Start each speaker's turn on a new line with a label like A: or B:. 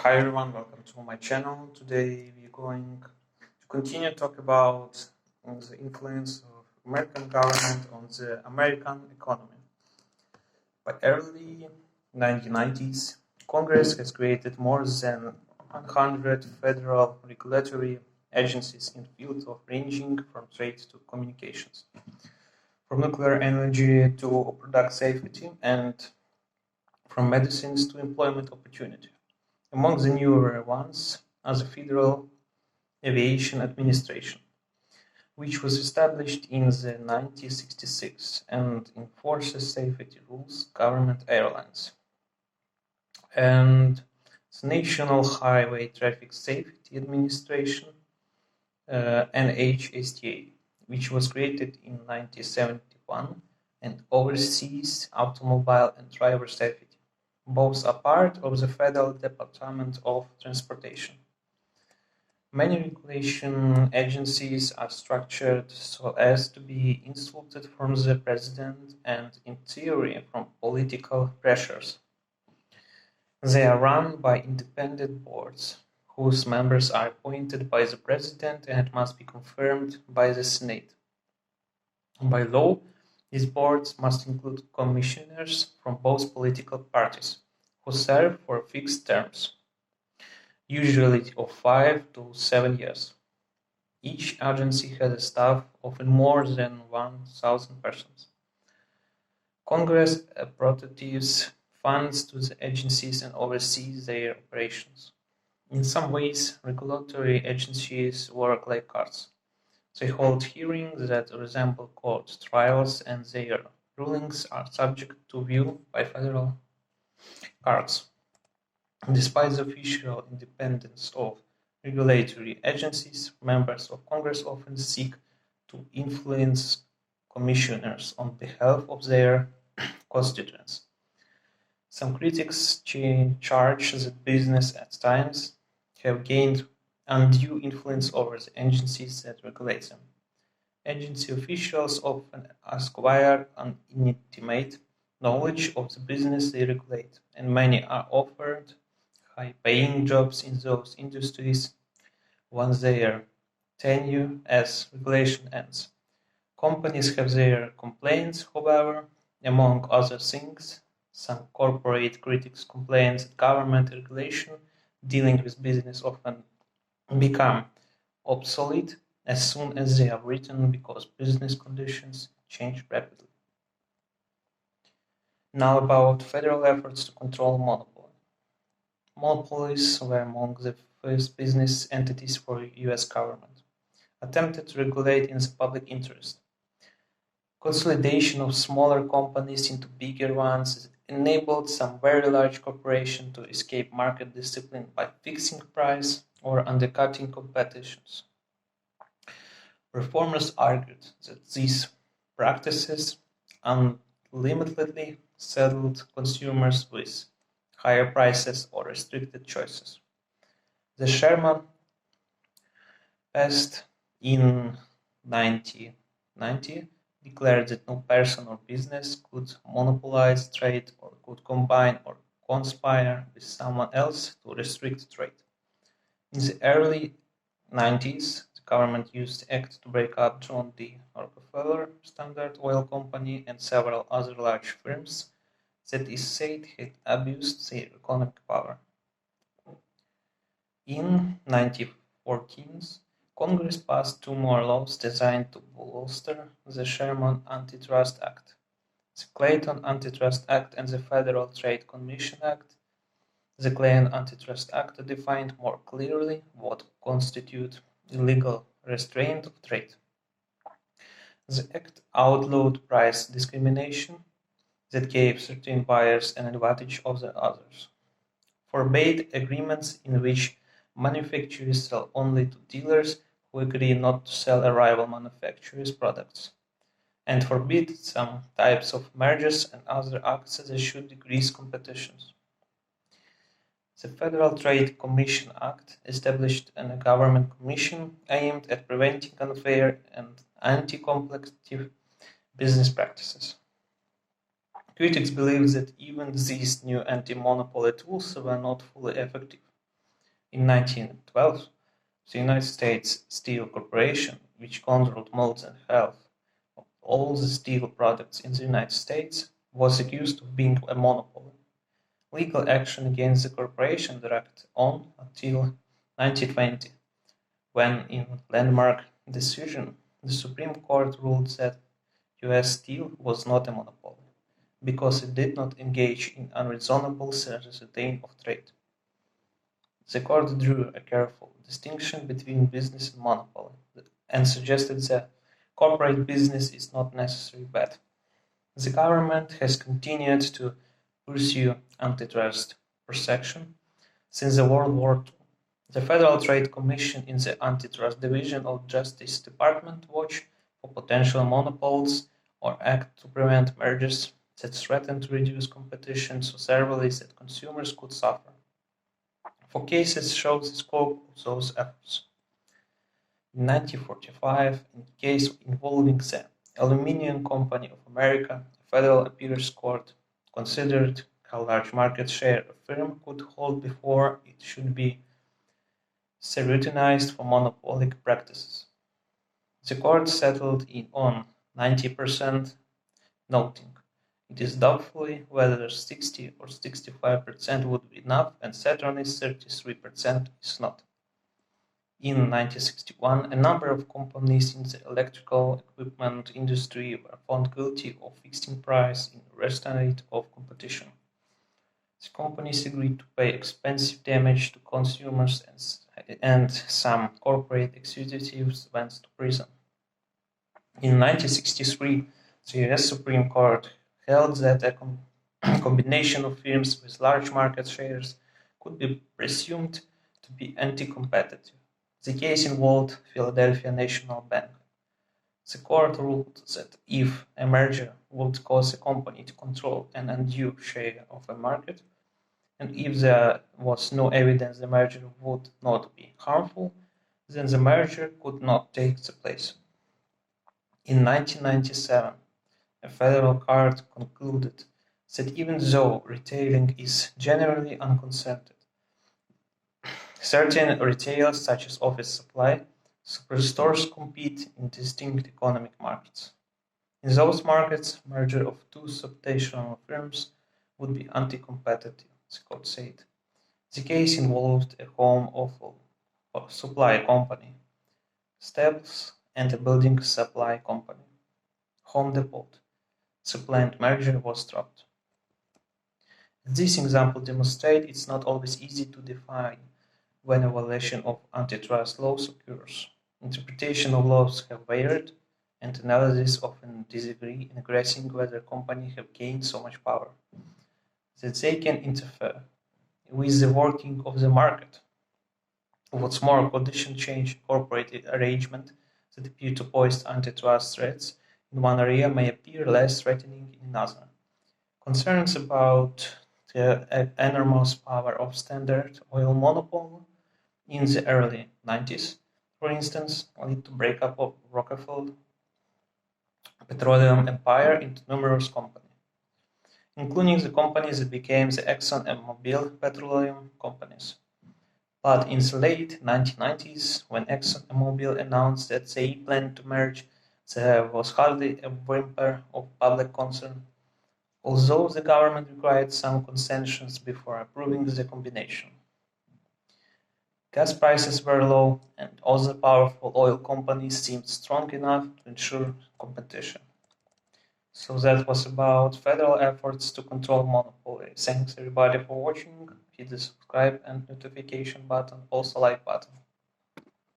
A: Hi everyone, welcome to my channel. Today we're going to continue to talk about the influence of American government on the American economy. By early 1990s, Congress has created more than 100 federal regulatory agencies in fields of ranging from trade to communications, from nuclear energy to product safety, and from medicines to employment opportunity. Among the newer ones are the Federal Aviation Administration, which was established in the 1966 and enforces safety rules government airlines, and the National Highway Traffic Safety Administration, NHTSA, which was created in 1971 and oversees automobile and driver safety. Both are part of the Federal Department of Transportation. Many regulation agencies are structured so as to be insulated from the president and, in theory, from political pressures. They are run by independent boards, whose members are appointed by the president and must be confirmed by the Senate. By law, these boards must include commissioners from both political parties, who serve for fixed terms, usually of 5 to 7 years. Each agency has a staff of more than 1,000 persons. Congress appropriates funds to the agencies and oversees their operations. In some ways, regulatory agencies work like courts. They hold hearings that resemble court trials, and their rulings are subject to review by federal courts. Despite the official independence of regulatory agencies, members of Congress often seek to influence commissioners on behalf of their constituents. Some critics charge that business at times have gained undue influence over the agencies that regulate them. Agency officials often acquire an intimate knowledge of the business they regulate, and many are offered high-paying jobs in those industries once their tenure as regulation ends. Companies have their complaints, however. Among other things, some corporate critics complain that government regulation dealing with business often become obsolete as soon as they are written because business conditions change rapidly. Now about federal efforts to control monopoly. Monopolies were among the first business entities for US government, attempted to regulate in the public interest. Consolidation of smaller companies into bigger ones enabled some very large corporations to escape market discipline by fixing price or undercutting competitions. Reformers argued that these practices unlimitedly saddled consumers with higher prices or restricted choices. The Sherman passed in 1990 declared that no person or business could monopolize trade or could combine or conspire with someone else to restrict trade. In the early 90s, the government used the act to break up John D. Rockefeller, Standard Oil Company, and several other large firms that is said had abused their economic power. In 1914, Congress passed two more laws designed to bolster the Sherman Antitrust Act, the Clayton Antitrust Act and the Federal Trade Commission Act. The Clayton Antitrust Act defined more clearly what constitutes illegal restraint of trade. The act outlawed price discrimination that gave certain buyers an advantage over others, forbade agreements in which manufacturers sell only to dealers who agree not to sell a rival manufacturer's products, and forbid some types of mergers and other acts that should decrease competitions. The Federal Trade Commission Act established a government commission aimed at preventing unfair and anti-competitive business practices. Critics believe that even these new anti-monopoly tools were not fully effective. In 1912, the United States Steel Corporation, which controlled most than half of all the steel products in the United States, was accused of being a monopoly. Legal action against the corporation dragged on until 1920, when, in a landmark decision, the Supreme Court ruled that U.S. Steel was not a monopoly, because it did not engage in unreasonable solicitation of trade. The court drew a careful distinction between business and monopoly, and suggested that corporate business is not necessarily bad. The government has continued to pursue antitrust protection since the World War II. The Federal Trade Commission in the Antitrust Division of Justice Department watched for potential monopoles or act to prevent mergers that threaten to reduce competition so severely that consumers could suffer. For cases shows the scope of those efforts. In 1945, in a case involving the Aluminium Company of America, a federal appeals court considered how large market share a firm could hold before it should be scrutinized for monopolistic practices. The court settled on 90%, noting it is doubtful whether 60 or 65% would be enough, and certainly 33% is not. In 1961, a number of companies in the electrical equipment industry were found guilty of fixing price in restraint of competition. The companies agreed to pay expensive damage to consumers, and some corporate executives went to prison. In 1963, the U.S. Supreme Court held that a combination of firms with large market shares could be presumed to be anti-competitive. The case involved Philadelphia National Bank. The court ruled that if a merger would cause a company to control an undue share of a market, and if there was no evidence the merger would not be harmful, then the merger could not take the place. In 1997, a federal court concluded that even though retailing is generally unconsented, certain retailers, such as office supply, superstores compete in distinct economic markets. In those markets, merger of two substantial firms would be anti-competitive, the court said. The case involved a home supply company, Staples, and a building supply company, Home Depot. The planned merger was dropped. This example demonstrates it's not always easy to define when a violation of antitrust laws occurs. Interpretation of laws have varied, and analysts often disagree in guessing whether companies have gained so much power that they can interfere with the working of the market. What's more, conditions change corporate arrangements that appear to pose antitrust threats in one area may appear less threatening in another. Concerns about the enormous power of Standard Oil monopoly in the early 90s, for instance, led to breakup of Rockefeller petroleum empire into numerous companies, including the companies that became the Exxon and Mobil petroleum companies. But in the late 1990s, when Exxon and Mobil announced that they planned to merge, there was hardly a whimper of public concern, although the government required some concessions before approving the combination. Gas prices were low, and other powerful oil companies seemed strong enough to ensure competition. So that was about federal efforts to control monopoly. Thanks everybody for watching. Hit the subscribe and notification button, also like button.